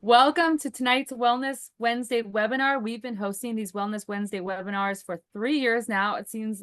Welcome to tonight's Wellness Wednesday webinar. We've been hosting these Wellness Wednesday webinars for 3 years now. It seems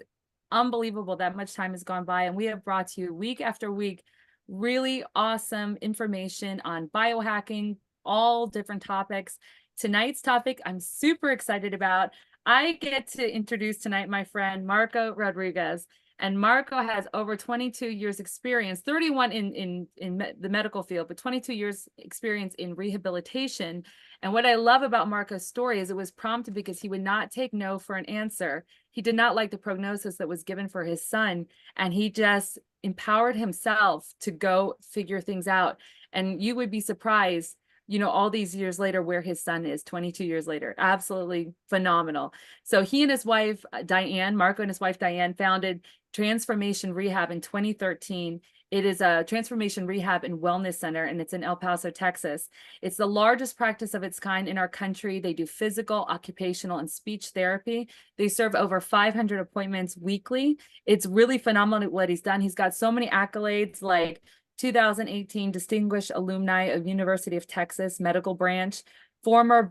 unbelievable that much time has gone by, and we have brought to you week after week really awesome information on biohacking, all different topics. Tonight's topic I'm super excited about. I get to introduce tonight my friend Marco Rodriquez. And Marco has over 22 years experience, 31 in the medical field, but 22 years experience in rehabilitation. And what I love about Marco's story is it was prompted because he would not take no for an answer. He did not like the prognosis that was given for his son. And he just empowered himself to go figure things out. And you would be surprised, all these years later, where his son is 22 years later. Absolutely phenomenal. So he and his wife, Marco and his wife, Diane, founded Transformation Rehab in 2013. It is a transformation rehab and wellness center, and it's in El Paso, Texas. It's the largest practice of its kind in our country. They do physical, occupational, and speech therapy. They serve over 500 appointments weekly. It's really phenomenal what he's done. He's got so many accolades, like 2018 Distinguished Alumni of University of Texas Medical Branch, former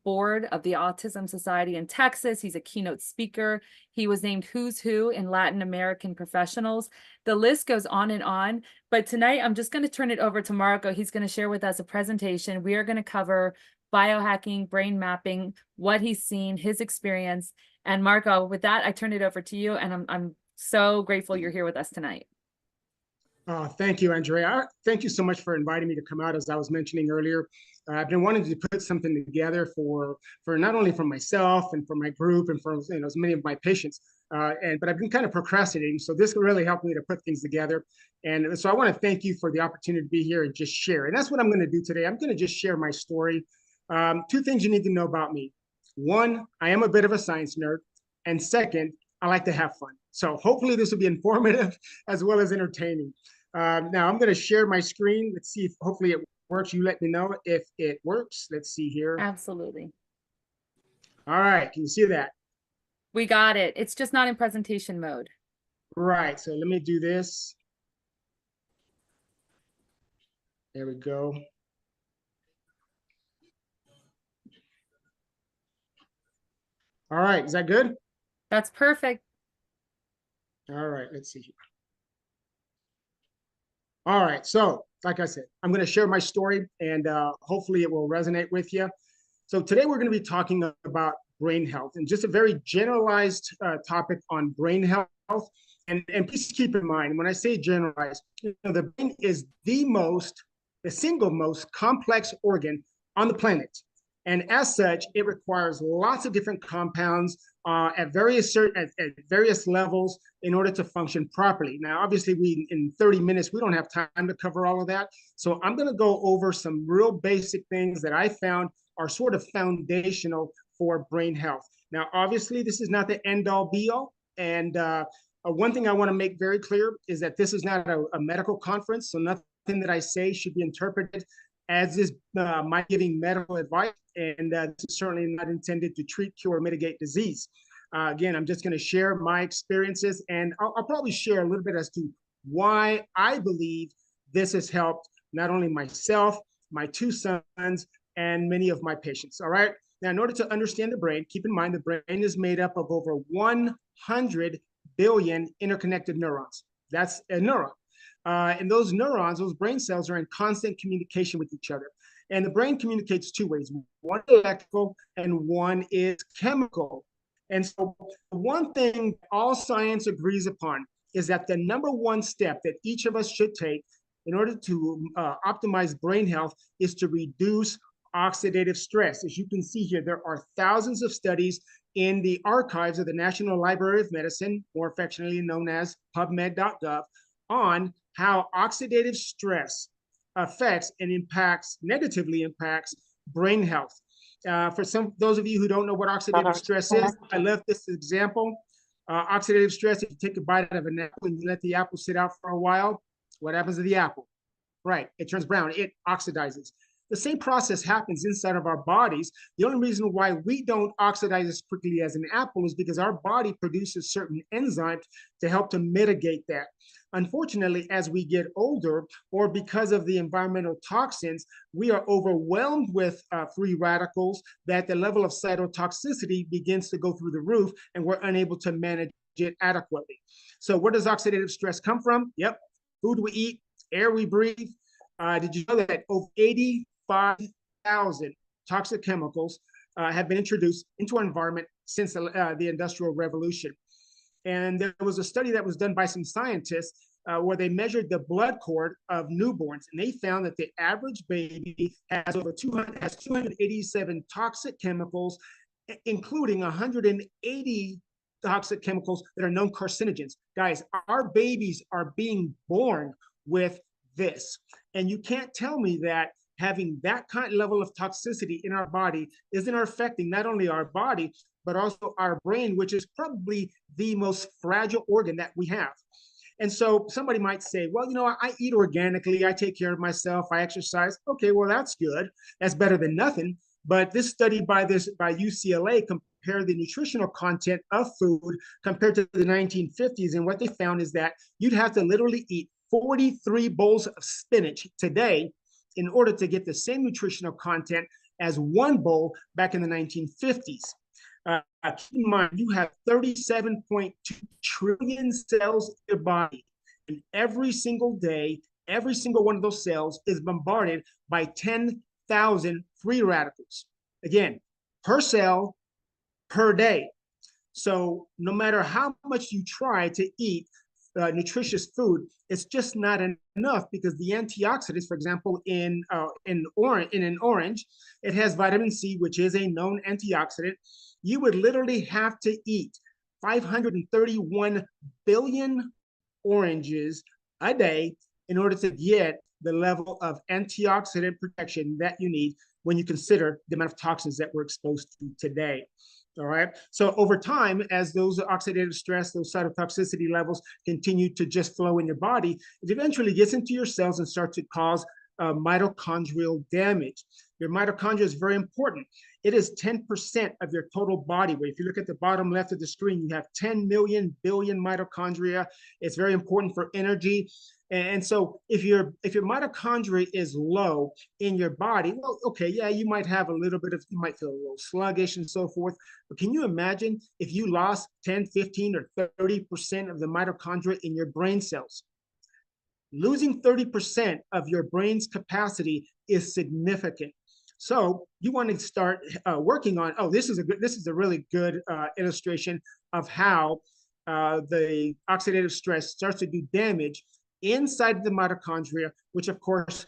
board of the Autism Society in Texas. He's a keynote speaker. He was named Who's Who in Latin American Professionals. The list goes on and on. But tonight, I'm just going to turn it over to Marco. He's going to share with us a presentation. We are going to cover biohacking, brain mapping, what he's seen, his experience. And Marco, with that, I turn it over to you. And I'm so grateful you're here with us tonight. Thank you, Andrea. Thank you so much for inviting me to come out. As I was mentioning earlier, I've been wanting to put something together for not only for myself and for my group and for as many of my patients, but I've been kind of procrastinating. So this really helped me to put things together. And so I want to thank you for the opportunity to be here and just share. And that's what I'm going to do today. I'm going to just share my story. Two things you need to know about me. One, I am a bit of a science nerd. And second, I like to have fun. So hopefully this will be informative as well as entertaining. Now I'm going to share my screen. Let's see if hopefully it works. You let me know if it works. Let's see here. Absolutely. All right. Can you see that? We got it. It's just not in presentation mode. Right. So let me do this. There we go. All right. Is that good? That's perfect. All right. Let's see here. All right, so like I said, I'm going to share my story and hopefully it will resonate with you. So today we're going to be talking about brain health and just a very generalized topic on brain health. And please keep in mind, when I say generalized, the brain is the single most complex organ on the planet. And as such, it requires lots of different compounds at various levels in order to function properly. Now, obviously, in 30 minutes, we don't have time to cover all of that. So I'm going to go over some real basic things that I found are sort of foundational for brain health. Now, obviously, this is not the end-all be-all. And one thing I want to make very clear is that this is not a medical conference, so nothing that I say should be interpreted as is my giving medical advice, and this is certainly not intended to treat, cure, or mitigate disease. Again, I'm just going to share my experiences, and I'll probably share a little bit as to why I believe this has helped not only myself, my two sons, and many of my patients. All right. Now, in order to understand the brain, keep in mind the brain is made up of over 100 billion interconnected neurons. That's a neuron. And those neurons, those brain cells, are in constant communication with each other. And the brain communicates two ways. One is electrical and one is chemical. And so one thing all science agrees upon is that the number one step that each of us should take in order to optimize brain health is to reduce oxidative stress. As you can see here, there are thousands of studies in the archives of the National Library of Medicine, more affectionately known as PubMed.gov, on how oxidative stress affects and negatively impacts brain health. For those of you who don't know what oxidative stress is, I left this example. Oxidative stress, if you take a bite out of an apple and you let the apple sit out for a while, what happens to the apple? Right, it turns brown, it oxidizes. The same process happens inside of our bodies. The only reason why we don't oxidize as quickly as an apple is because our body produces certain enzymes to help to mitigate that. Unfortunately, as we get older, or because of the environmental toxins, we are overwhelmed with free radicals that the level of cytotoxicity begins to go through the roof, and we're unable to manage it adequately. So where does oxidative stress come from? Yep, food we eat, air we breathe. Did you know that over 85,000 toxic chemicals have been introduced into our environment since the Industrial Revolution? And there was a study that was done by some scientists where they measured the blood cord of newborns, and they found that the average baby has 287 toxic chemicals, including 180 toxic chemicals that are known carcinogens. Guys, our babies are being born with this. And you can't tell me that having that kind of level of toxicity in our body isn't affecting not only our body, but also our brain, which is probably the most fragile organ that we have. And so somebody might say, well, I eat organically, I take care of myself, I exercise. Okay, well, that's good. That's better than nothing. But this study by UCLA compared the nutritional content of food compared to the 1950s. And what they found is that you'd have to literally eat 43 bowls of spinach today in order to get the same nutritional content as one bowl back in the 1950s. Keep in mind, you have 37.2 trillion cells in your body. And every single day, every single one of those cells is bombarded by 10,000 free radicals. Again, per cell, per day. So no matter how much you try to eat nutritious food, it's just not enough, because the antioxidants, for example, in an orange, it has vitamin C, which is a known antioxidant. You would literally have to eat 531 billion oranges a day in order to get the level of antioxidant protection that you need when you consider the amount of toxins that we're exposed to today. All right. So over time, as those oxidative stress, those cytotoxicity levels continue to just flow in your body, it eventually gets into your cells and starts to cause mitochondrial damage. Your mitochondria is very important. It is 10% of your total body weight. If you look at the bottom left of the screen, you have 10 million billion mitochondria. It's very important for energy. And so if your mitochondria is low in your body, well, okay, yeah, you might have you might feel a little sluggish and so forth. But can you imagine if you lost 10, 15, or 30% of the mitochondria in your brain cells? Losing 30% of your brain's capacity is significant. So you want to start working on, this is a really good illustration of how the oxidative stress starts to do damage inside the mitochondria, which of course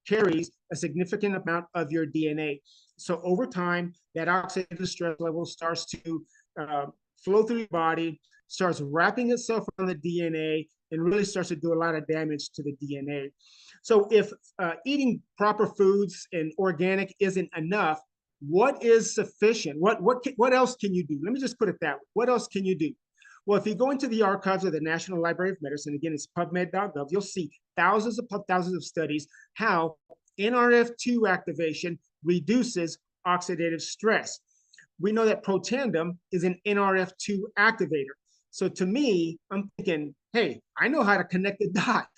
carries a significant amount of your DNA. So over time, that oxidative stress level starts to flow through your body, starts wrapping itself around the DNA, and really starts to do a lot of damage to the DNA. So if eating proper foods and organic isn't enough, what is sufficient? What else can you do? Let me just put it that way. What else can you do? Well, if you go into the archives of the National Library of Medicine, again, it's pubmed.gov, you'll see thousands of studies how Nrf2 activation reduces oxidative stress. We know that Protandim is an Nrf2 activator. So to me, I'm thinking, hey, I know how to connect the dots.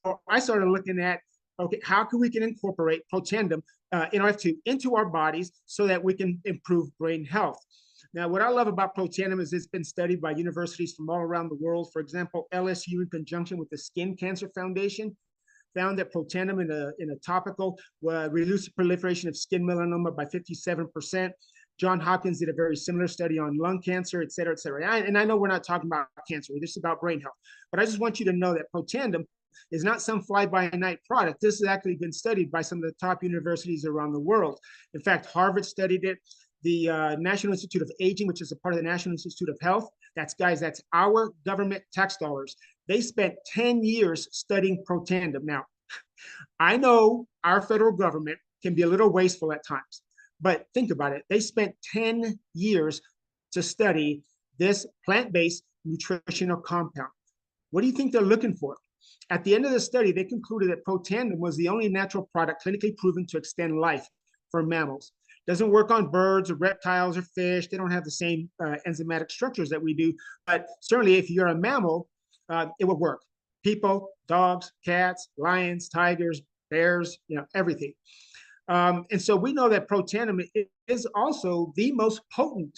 So I started looking at, okay, how can we incorporate Protandim, Nrf2, into our bodies so that we can improve brain health. Now, what I love about Protandim is it's been studied by universities from all around the world. For example, LSU, in conjunction with the Skin Cancer Foundation, found that Protandim in a topical reduced the proliferation of skin melanoma by 57%. John Hopkins did a very similar study on lung cancer, et cetera, et cetera. And I know we're not talking about cancer, this is about brain health. But I just want you to know that Protandim is not some fly-by-night product. This has actually been studied by some of the top universities around the world. In fact, Harvard studied it. The National Institute of Aging, which is a part of the National Institute of Health, that's our government tax dollars. They spent 10 years studying Protandim. Now, I know our federal government can be a little wasteful at times, but think about it. They spent 10 years to study this plant-based nutritional compound. What do you think they're looking for? At the end of the study, they concluded that Protandim was the only natural product clinically proven to extend life for mammals. Doesn't work on birds or reptiles or fish. They don't have the same enzymatic structures that we do. But certainly, if you're a mammal, it would work. People, dogs, cats, lions, tigers, bears, everything. And so we know that Protandim is also the most potent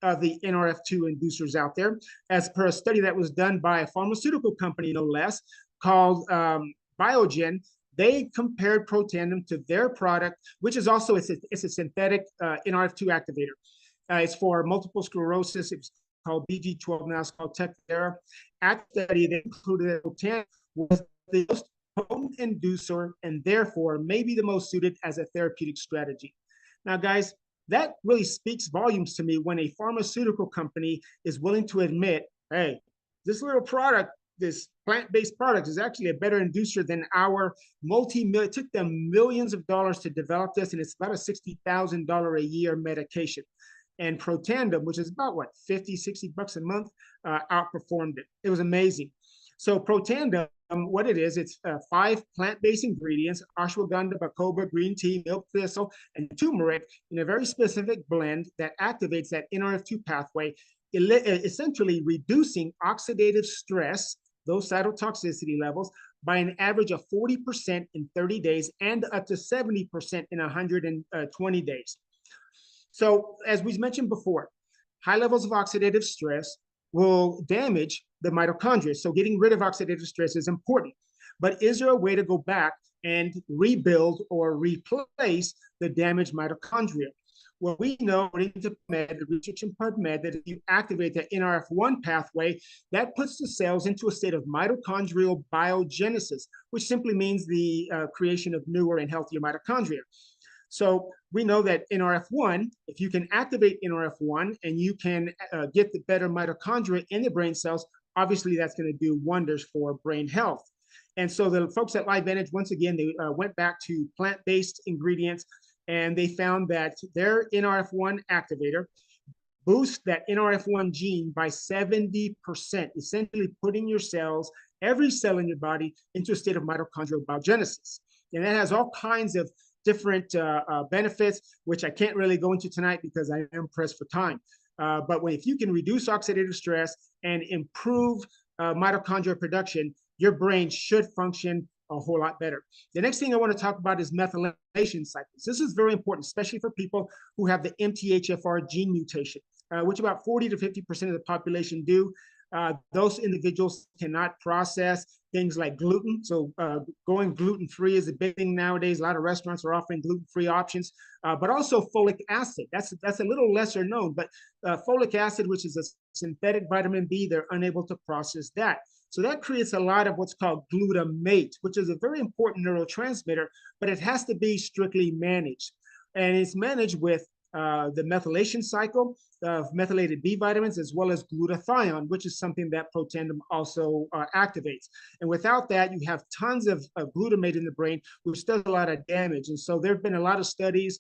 of the Nrf2 inducers out there, as per a study that was done by a pharmaceutical company, no less, called Biogen. They compared Protandim to their product, which is also it's a synthetic Nrf2 activator. It's for multiple sclerosis. It's called BG12 now. It's called Tecfidera. At the study, they concluded that Protandim was the most potent inducer and therefore maybe the most suited as a therapeutic strategy. Now, guys, that really speaks volumes to me when a pharmaceutical company is willing to admit, hey, this little product, this plant-based product is actually a better inducer than our it took them millions of dollars to develop this, and it's about a $60,000 a year medication. And Protandim, which is about what, 50, 60 bucks a month, outperformed it. It was amazing. So Protandim, what it is, it's 5 plant-based ingredients: ashwagandha, bacopa, green tea, milk thistle, and turmeric in a very specific blend that activates that Nrf2 pathway, essentially reducing oxidative stress, those cytotoxicity levels, by an average of 40% in 30 days and up to 70% in 120 days. So as we mentioned before, high levels of oxidative stress will damage the mitochondria. So getting rid of oxidative stress is important. But is there a way to go back and rebuild or replace the damaged mitochondria? Well, we know into PubMed, the research in PubMed, that if you activate the Nrf1 pathway, that puts the cells into a state of mitochondrial biogenesis, which simply means the creation of newer and healthier mitochondria. So we know that Nrf1, if you can activate Nrf1 and you can get the better mitochondria in the brain cells, obviously that's going to do wonders for brain health. And so the folks at LifeVantage, once again, they went back to plant-based ingredients, and they found that their Nrf1 activator boosts that Nrf1 gene by 70%, essentially putting your cells, every cell in your body, into a state of mitochondrial biogenesis. And that has all kinds of different benefits, which I can't really go into tonight because I am pressed for time. But if you can reduce oxidative stress and improve mitochondrial production, your brain should function a whole lot better. The next thing I want to talk about is methylation cycles. This is very important, especially for people who have the MTHFR gene mutation, which about 40 to 50% of the population do. Those individuals cannot process things like gluten. So going gluten-free is a big thing nowadays. A lot of restaurants are offering gluten-free options, but also folic acid. That's a little lesser known, but folic acid, which is a synthetic vitamin B, they're unable to process that. So that creates a lot of what's called glutamate, which is a very important neurotransmitter, but it has to be strictly managed. And it's managed with the methylation cycle of methylated B vitamins, as well as glutathione, which is something that Protandim also activates. And without that, you have tons of glutamate in the brain, which does a lot of damage. And so there have been a lot of studies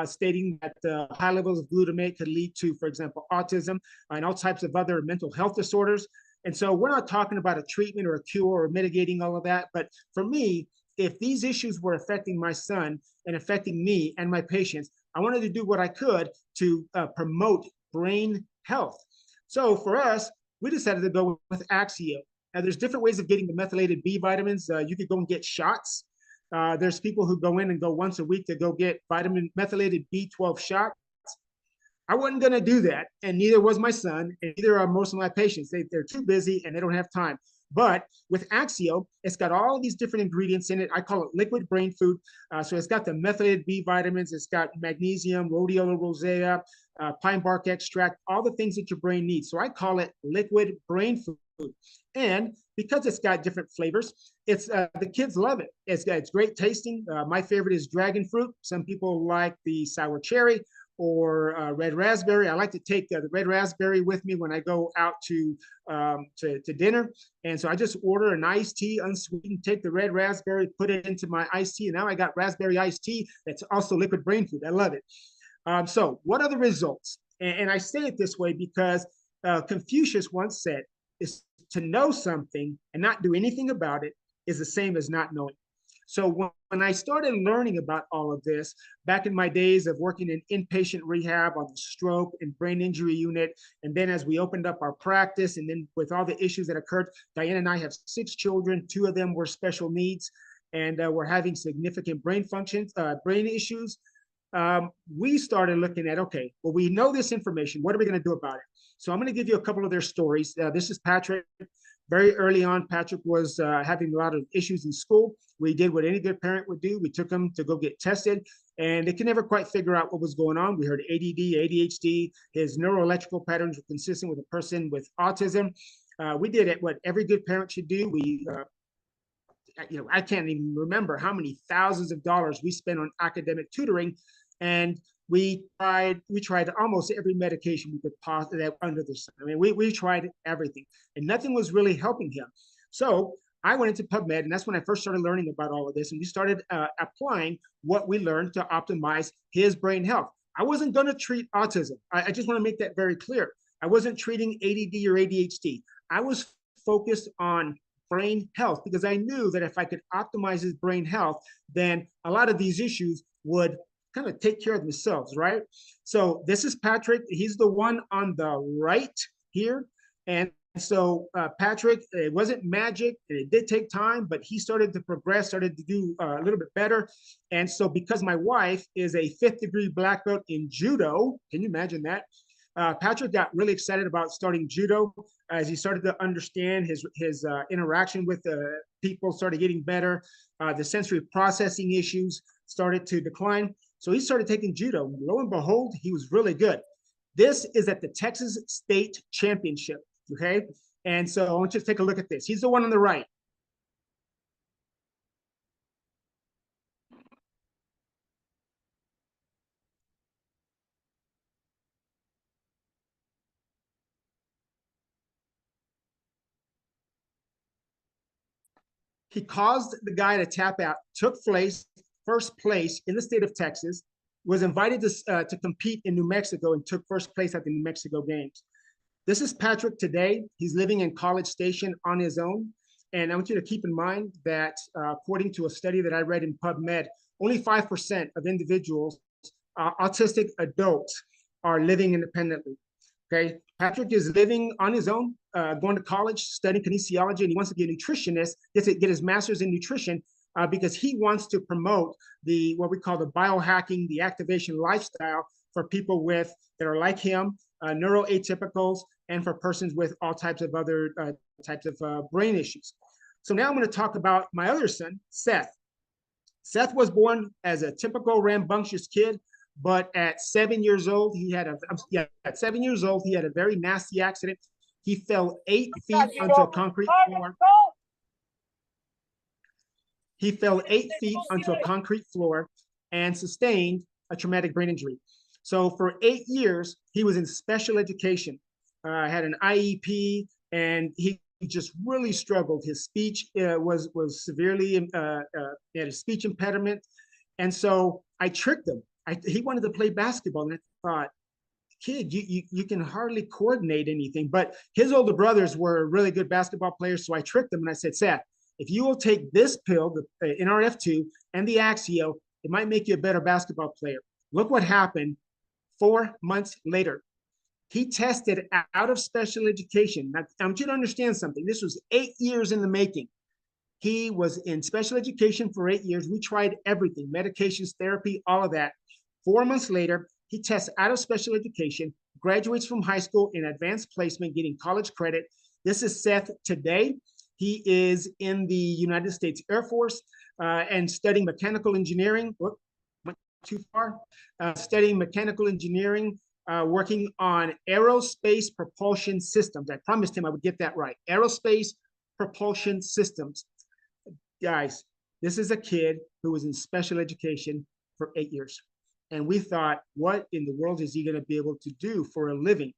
stating that high levels of glutamate could lead to, for example, autism and all types of other mental health disorders. And so we're not talking about a treatment or a cure or mitigating all of that. But for me, if these issues were affecting my son and affecting me and my patients, I wanted to do what I could to promote brain health. So for us, we decided to go with AgeWell. Now, there's different ways of getting the methylated B vitamins. You could go and get shots. There's people who go in and go once a week to go get methylated B12 shots. I wasn't going to do that, and neither was my son, and neither are most of my patients. They're too busy, and they don't have time. But with AgeWell, it's got all these different ingredients in it. I call it liquid brain food. So it's got the methylated B vitamins. It's got magnesium, rhodiola rosea, pine bark extract, all the things that your brain needs. So I call it liquid brain food. And because it's got different flavors, the kids love it. It's great tasting. My favorite is dragon fruit. Some people like the sour cherry or red raspberry. I like to take the red raspberry with me when I go out to dinner. And so I just order an iced tea, unsweetened, take the red raspberry, put it into my iced tea. And now I got raspberry iced tea that's also liquid brain food. I love it. So what are the results? And I say it this way because Confucius once said, is to know something and not do anything about it, is the same as not knowing. So when I started learning about all of this, back in my days of working in inpatient rehab on the stroke and brain injury unit, and then as we opened up our practice, and then with all the issues that occurred, Diane and I have 6 children. 2 of them were special needs, and we're having significant brain functions, brain issues. We started looking at, okay, well, we know this information. What are we going to do about it? So I'm going to give you a couple of their stories. This is Patrick. Very early on, Patrick was having a lot of issues in school. We did what any good parent would do. We took him to go get tested, and they could never quite figure out what was going on. We heard ADD, ADHD. His neuroelectrical patterns were consistent with a person with autism. We did it, what every good parent should do. We, I can't even remember how many thousands of dollars we spent on academic tutoring, and we tried almost every medication we could possibly under the sun. I mean, we tried everything, and nothing was really helping him. So I went into PubMed, and that's when I first started learning about all of this. And we started applying what we learned to optimize his brain health. I wasn't going to treat autism. I just want to make that very clear. I wasn't treating ADD or ADHD. I was focused on brain health because I knew that if I could optimize his brain health, then a lot of these issues would kind of take care of themselves, right? So this is Patrick. He's the one on the right here. And so Patrick, it wasn't magic. It did take time, but he started to progress, started to do a little bit better. And so because my wife is a 5th degree black belt in judo, can you imagine that? Patrick got really excited about starting judo as he started to understand his interaction with people started getting better. The sensory processing issues started to decline. So he started taking judo. Lo and behold, he was really good. This is at the Texas State Championship, okay? And so I want you to take a look at this. He's the one on the right. He caused the guy to tap out, took first place in the state of Texas, was invited to compete in New Mexico and took first place at the New Mexico Games. This is Patrick today. He's living in College Station on his own. And I want you to keep in mind that according to a study that I read in PubMed, only 5% of individuals, autistic adults, are living independently. Okay, Patrick is living on his own, going to college, studying kinesiology, and he wants to be a nutritionist, get his master's in nutrition because he wants to promote what we call the biohacking, the activation lifestyle for people that are like him, neuroatypicals, and for persons with all types of other types of brain issues. So now I'm going to talk about my other son, Seth. Seth was born as a typical rambunctious kid. But at 7 years old, he had a very nasty accident. He fell 8 feet onto a concrete floor. He fell 8 feet onto a concrete floor and sustained a traumatic brain injury. So for 8 years, he was in special education, had an IEP, and he just really struggled. His speech was severely, he had a speech impediment. And so I tricked him. He wanted to play basketball, and I thought, kid, you can hardly coordinate anything. But his older brothers were really good basketball players, so I tricked them, and I said, Seth, if you will take this pill, the Nrf2, and the Axio, it might make you a better basketball player. Look what happened 4 months later. He tested out of special education. Now, I want you to understand something. This was 8 years in the making. He was in special education for 8 years. We tried everything, medications, therapy, all of that. 4 months later, he tests out of special education, graduates from high school in advanced placement, getting college credit. This is Seth today. He is in the United States Air Force and studying mechanical engineering. Whoop, went too far. Studying mechanical engineering, working on aerospace propulsion systems. I promised him I would get that right. Aerospace propulsion systems. Guys, this is a kid who was in special education for 8 years. And we thought, what in the world is he going to be able to do for a living?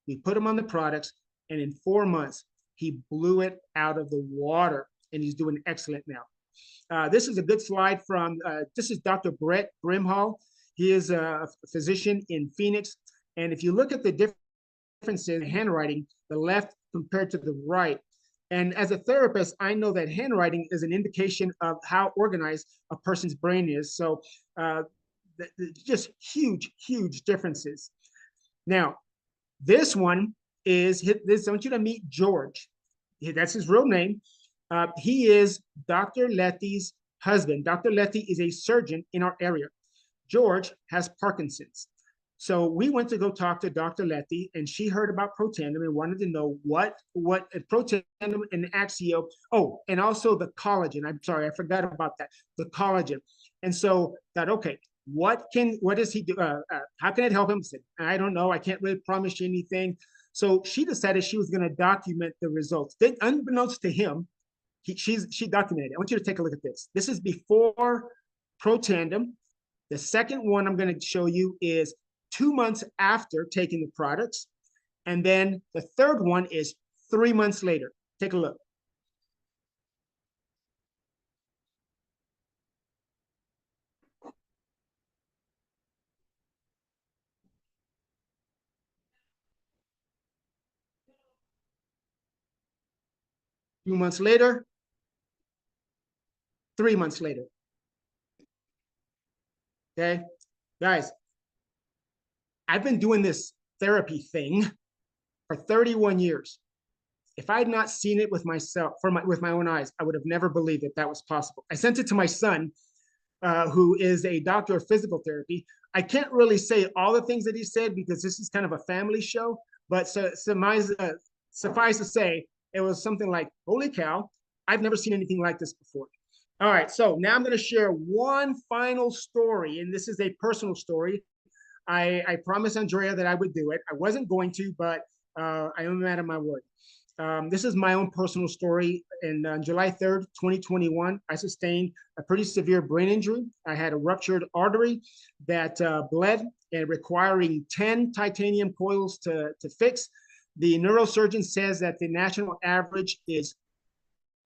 We put him on the products, and in 4 months, he blew it out of the water, and he's doing excellent now. This is a good slide from, this is Dr. Brett Brimhall. He is a physician in Phoenix. And if you look at the differences in handwriting, the left compared to the right, And as a therapist, I know that handwriting is an indication of how organized a person's brain is. So just huge, huge differences. Now, this one is this. I want you to meet George. That's his real name. He is Dr. Letty's husband. Dr. Letty is a surgeon in our area. George has Parkinson's. So we went to go talk to Dr. Letty, and she heard about Protandim and wanted to know what Protandim and Axio. Oh, and also the collagen. I'm sorry, I forgot about that. The collagen. And so that, okay, what does he do? How can it help him? I said, I don't know. I can't really promise you anything. So she decided she was going to document the results. Then, unbeknownst to him, she documented it. I want you to take a look at this. This is before Protandim. The second one I'm going to show you is 2 months after taking the products. And then the third one is 3 months later. Take a look. Few months later, 3 months later. Okay, guys, I've been doing this therapy thing for 31 years. If I had not seen it with myself, with my own eyes, I would have never believed that was possible. I sent it to my son, who is a doctor of physical therapy. I can't really say all the things that he said because this is kind of a family show, but suffice to say, it was something like, holy cow, I've never seen anything like this before. All right, so now I'm going to share one final story, and this is a personal story. I promised Andrea that I would do it. I wasn't going to, but I am a man of my word. This is my own personal story. And on July 3rd, 2021, I sustained a pretty severe brain injury. I had a ruptured artery that bled and requiring 10 titanium coils to fix. The neurosurgeon says that the national average is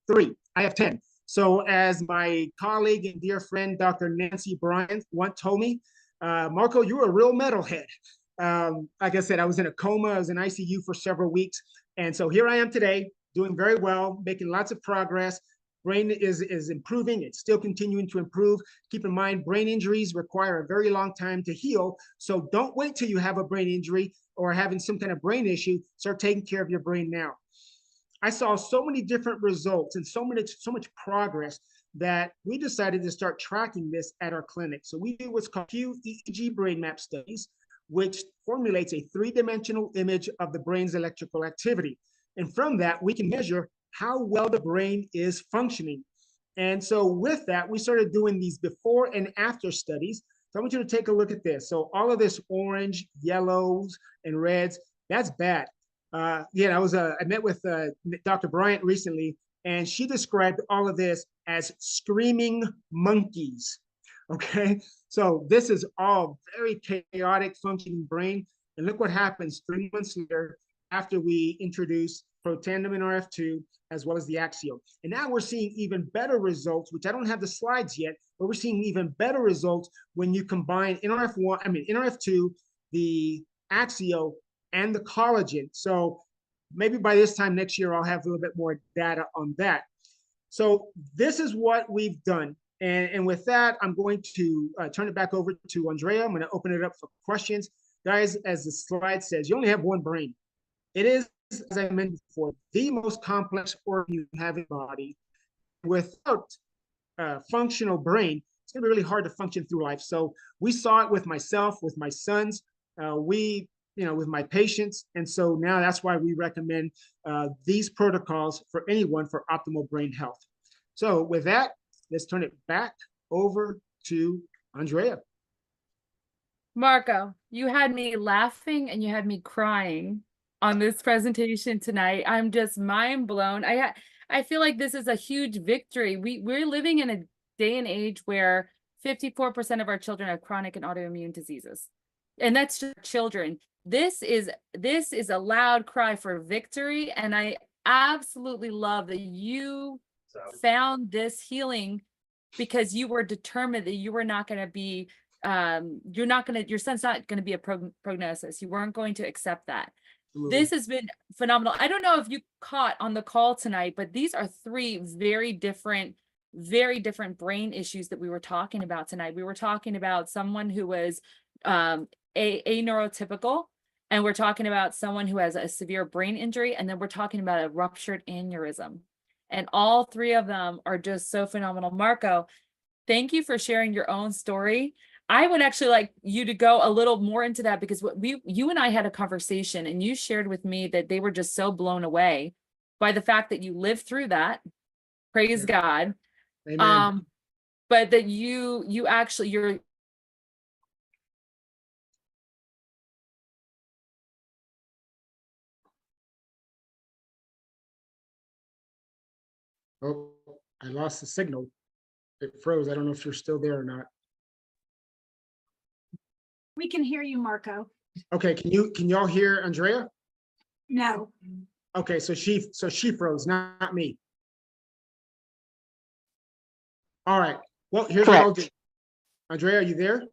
3. I have 10. So as my colleague and dear friend, Dr. Nancy Bryant, once told me, Marco, you're a real metalhead. Like I said, I was in a coma. I was in ICU for several weeks. And so here I am today, doing very well, making lots of progress. Brain is improving. It's still continuing to improve. Keep in mind, brain injuries require a very long time to heal. So don't wait till you have a brain injury or having some kind of brain issue. Start taking care of your brain now. I saw so many different results and so much progress that we decided to start tracking this at our clinic. So we do what's called EEG brain map studies, which formulates a 3-dimensional image of the brain's electrical activity. And from that, we can measure how well the brain is functioning. And so with that, we started doing these before and after studies. So I want you to take a look at this. So all of this orange, yellows, and reds, that's bad. I met with Dr. Bryant recently, and she described all of this as screaming monkeys. Okay, so this is all very chaotic functioning brain. And look what happens 3 months later after we introduce Protandim and Nrf2, as well as the Axio. And now we're seeing even better results, which I don't have the slides yet, but we're seeing even better results when you combine Nrf2, the Axio, and the collagen. So maybe by this time next year, I'll have a little bit more data on that. So this is what we've done. And with that, I'm going to turn it back over to Andrea. I'm going to open it up for questions. Guys, as the slide says, you only have one brain. It is, as I mentioned before, the most complex organ you have in the body. Without a functional brain, it's going to be really hard to function through life. So we saw it with myself, with my sons, with my patients. And so now that's why we recommend these protocols for anyone for optimal brain health. So with that, let's turn it back over to Andrea. Marco, you had me laughing and you had me crying on this presentation tonight. I'm just mind blown. I feel like this is a huge victory. We're living in a day and age where 54% of our children have chronic and autoimmune diseases. And that's just children. This is a loud cry for victory. And I absolutely love that you found this healing because you were determined that you were not going to be, your son's not going to be a prognosis. You weren't going to accept that. this has been phenomenal. I don't know if you caught on the call tonight, but these are three very different brain issues that we were talking about tonight. We were talking about someone who was a neurotypical, and we're talking about someone who has a severe brain injury, and then we're talking about a ruptured aneurysm. And all three of them are just so phenomenal. Marco, thank you for sharing your own story. I would actually like you to go a little more into that, because you and I had a conversation, and you shared with me that they were just so blown away by the fact that you lived through that. Praise God. Amen. But that you actually, you're. Oh, I lost the signal. It froze. I don't know if you're still there or not. We can hear you, Marco. Okay, can y'all hear Andrea? No. Okay, so she froze, not me. All right. Well, here's what I'll do. Andrea, are you there?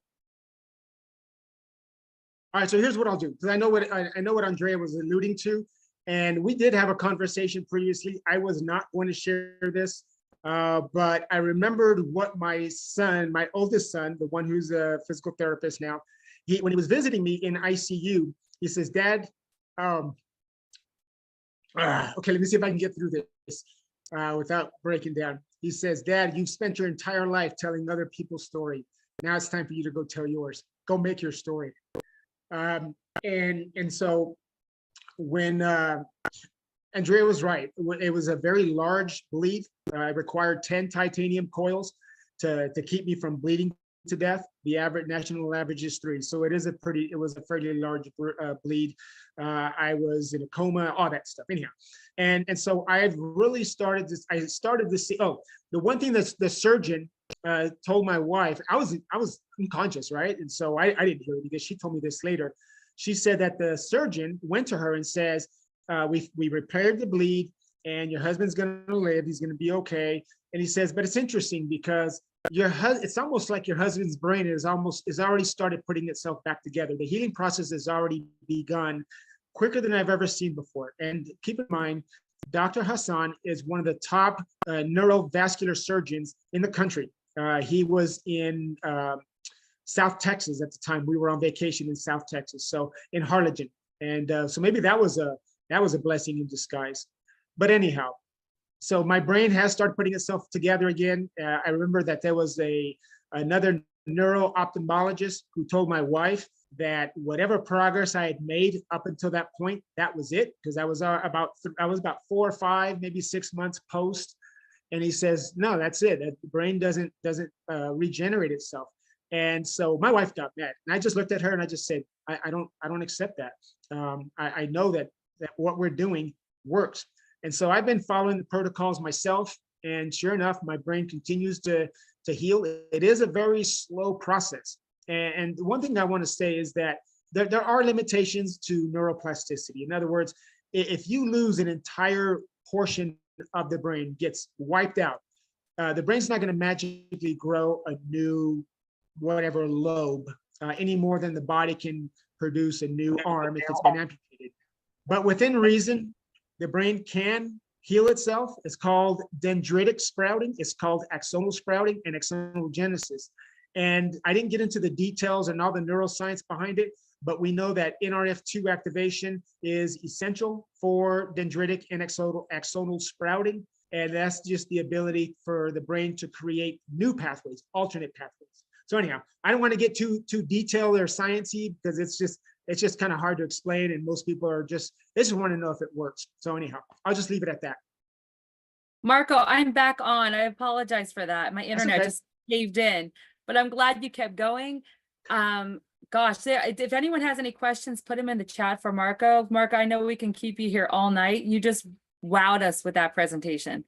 All right, so here's what I'll do, because I know what Andrea was alluding to, and we did have a conversation previously. I was not going to share this, but I remembered what my son, my oldest son, the one who's a physical therapist now, when he was visiting me in ICU, he says, "Dad, okay, let me see if I can get through this without breaking down." He says, "Dad, you've spent your entire life telling other people's story. Now it's time for you to go tell yours. Go make your story." And so when Andrea was right, it was a very large bleed. I required 10 titanium coils to keep me from bleeding to death. The national average is 3. So it was a fairly large bleed. I was in a coma, all that stuff. Anyhow, and so I had really started to see. Oh, the one thing that the surgeon told my wife, I was unconscious, right? And so I didn't hear it, because she told me this later. She said that the surgeon went to her and says, we repaired the bleed, and your husband's going to live. He's going to be okay. And he says, but it's interesting, because it's almost like your husband's brain is already started putting itself back together. The healing process has already begun quicker than I've ever seen before. And keep in mind, Dr. Hassan is one of the top neurovascular surgeons in the country. He was in South Texas at the time. We were on vacation in South Texas, so in Harlingen. And so maybe that was a blessing in disguise. But anyhow, so my brain has started putting itself together again. I remember that there was another neuro-ophthalmologist who told my wife that whatever progress I had made up until that point, that was it, because I was about 4 or 5, maybe 6 months post. And he says, no, that's it. The brain doesn't regenerate itself. And so my wife got mad, and I just looked at her and I just said, I don't accept that. I know that what we're doing works. And so I've been following the protocols myself, and sure enough, my brain continues to heal. It is a very slow process. And one thing I want to say is that there are limitations to neuroplasticity. In other words, if you lose an entire portion of the brain, gets wiped out, the brain's not going to magically grow a new whatever lobe any more than the body can produce a new arm if it's been amputated. But within reason, the brain can heal itself. It's called dendritic sprouting. It's called axonal sprouting and axonal genesis. And I didn't get into the details and all the neuroscience behind it, but we know that Nrf2 activation is essential for dendritic and axonal sprouting. And that's just the ability for the brain to create new pathways, alternate pathways. So anyhow, I don't want to get too detailed or sciencey, because it's just kind of hard to explain, and most people they just want to know if it works. So anyhow, I'll just leave it at that. Marco, I'm back on. I apologize for that. My internet just caved in, but I'm glad you kept going. Gosh, if anyone has any questions, put them in the chat for Marco. Marco, I know we can keep you here all night. You just wowed us with that presentation.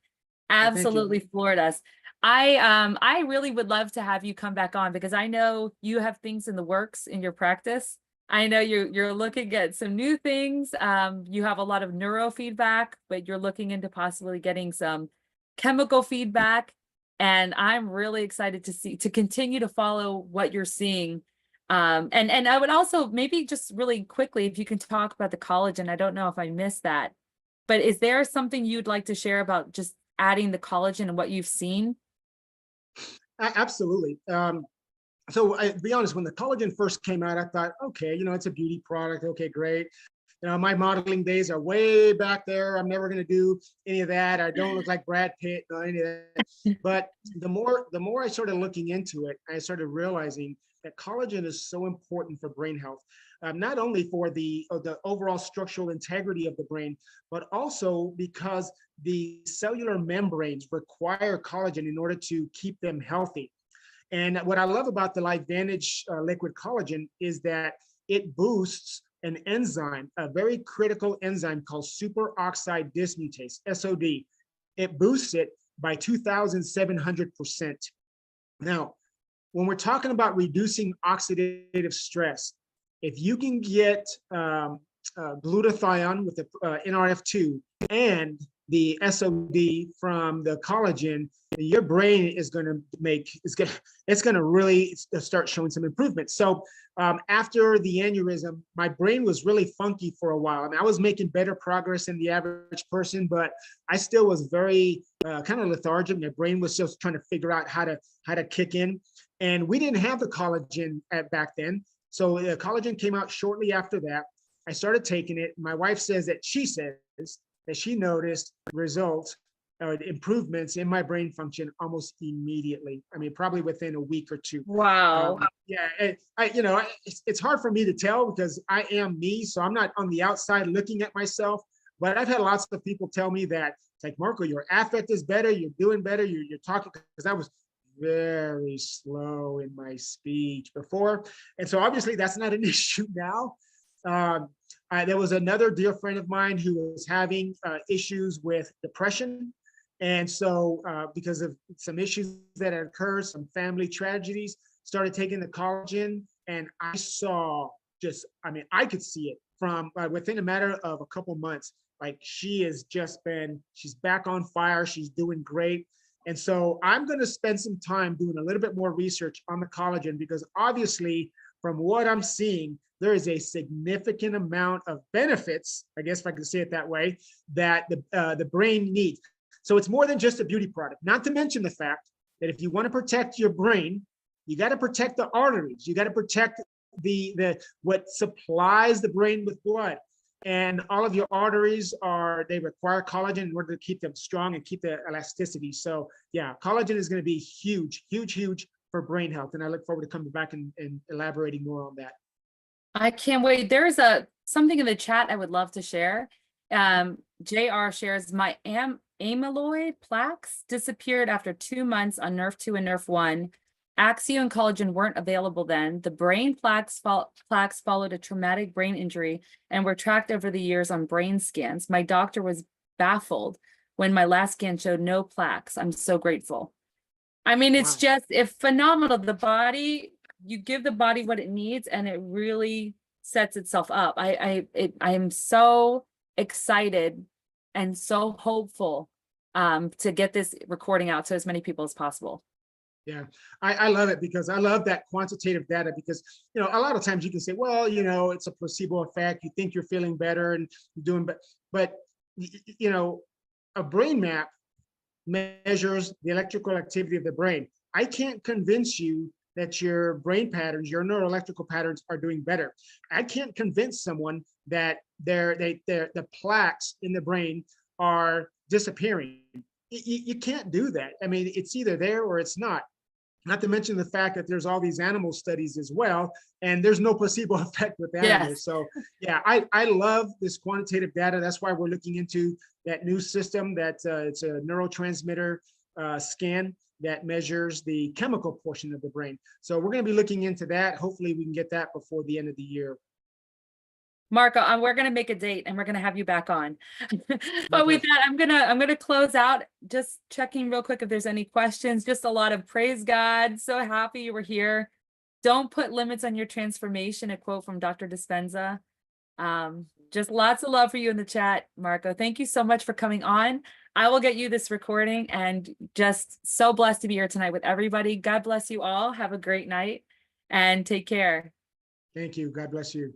Absolutely floored us. I really would love to have you come back on, because I know you have things in the works in your practice. I know you're looking at some new things. You have a lot of neurofeedback, but you're looking into possibly getting some chemical feedback. And I'm really excited to continue to follow what you're seeing And I would also maybe just really quickly, if you can talk about the collagen, I don't know if I missed that, but is there something you'd like to share about just adding the collagen and what you've seen? Absolutely. So to be honest, when the collagen first came out, I thought, okay, it's a beauty product. Okay, great. My modeling days are way back there. I'm never going to do any of that. I don't look like Brad Pitt or any of that. But the more I started looking into it, I started realizing that collagen is so important for brain health, not only for the overall structural integrity of the brain, but also because the cellular membranes require collagen in order to keep them healthy. And what I love about the LifeVantage liquid collagen is that it boosts an enzyme, a very critical enzyme called superoxide dismutase, SOD. It boosts it by 2,700%. Now, when we're talking about reducing oxidative stress, if you can get glutathione with the Nrf2 and the SOD from the collagen, your brain is going to it's going to really start showing some improvement. So after the aneurysm, my brain was really funky for a while. I mean, I was making better progress than the average person, but I still was very kind of lethargic. My brain was just trying to figure out how to kick in. And we didn't have the collagen back then. So the collagen came out shortly after that. I started taking it. My wife says that she noticed results, improvements in my brain function almost immediately. I mean, probably within a week or two. Wow. Yeah, it's hard for me to tell because I am me, so I'm not on the outside looking at myself. But I've had lots of people tell me that, it's like, Marco, your affect is better, you're doing better, you're talking, because I was very slow in my speech before. And so obviously that's not an issue now. There was another dear friend of mine who was having issues with depression. And so because of some issues that had occurred, some family tragedies, started taking the collagen, and I saw I could see it from within a matter of a couple months. Like she's back on fire. She's doing great. And so I'm going to spend some time doing a little bit more research on the collagen, because obviously from what I'm seeing, there is a significant amount of benefits, I guess if I can say it that way, that the brain needs. So it's more than just a beauty product, not to mention the fact that if you want to protect your brain, you got to protect the arteries. You got to protect the what supplies the brain with blood. And all of your arteries they require collagen in order to keep them strong and keep the elasticity. So yeah, collagen is going to be huge, huge, huge for brain health. And I look forward to coming back and elaborating more on that. I can't wait. There's something in the chat I would love to share. JR shares, my amyloid plaques disappeared after 2 months on Nrf2 and Nrf1. Axio and collagen weren't available then. The brain plaques followed a traumatic brain injury and were tracked over the years on brain scans. My doctor was baffled when my last scan showed no plaques. I'm so grateful. I mean, it's just phenomenal. The body, you give the body what it needs and it really sets itself up. I am so excited and so hopeful to get this recording out to as many people as possible. Yeah, I love it, because I love that quantitative data, because, a lot of times you can say, well, it's a placebo effect. You think you're feeling better and doing, but a brain map measures the electrical activity of the brain. I can't convince you that your brain patterns, your neuroelectrical patterns are doing better. I can't convince someone that the plaques in the brain are disappearing. You can't do that. I mean, it's either there or it's not. Not to mention the fact that there's all these animal studies as well, and there's no placebo effect with animals. Yes. So yeah, I love this quantitative data. That's why we're looking into that new system that it's a neurotransmitter scan that measures the chemical portion of the brain. So we're going to be looking into that. Hopefully we can get that before the end of the year. Marco, we're going to make a date and we're going to have you back on. But with that, I'm going to close out, just checking real quick if there's any questions. Just a lot of praise God. So happy you were here. Don't put limits on your transformation, a quote from Dr. Dispenza. Just lots of love for you in the chat, Marco. Thank you so much for coming on. I will get you this recording, and just so blessed to be here tonight with everybody. God bless you all. Have a great night and take care. Thank you. God bless you.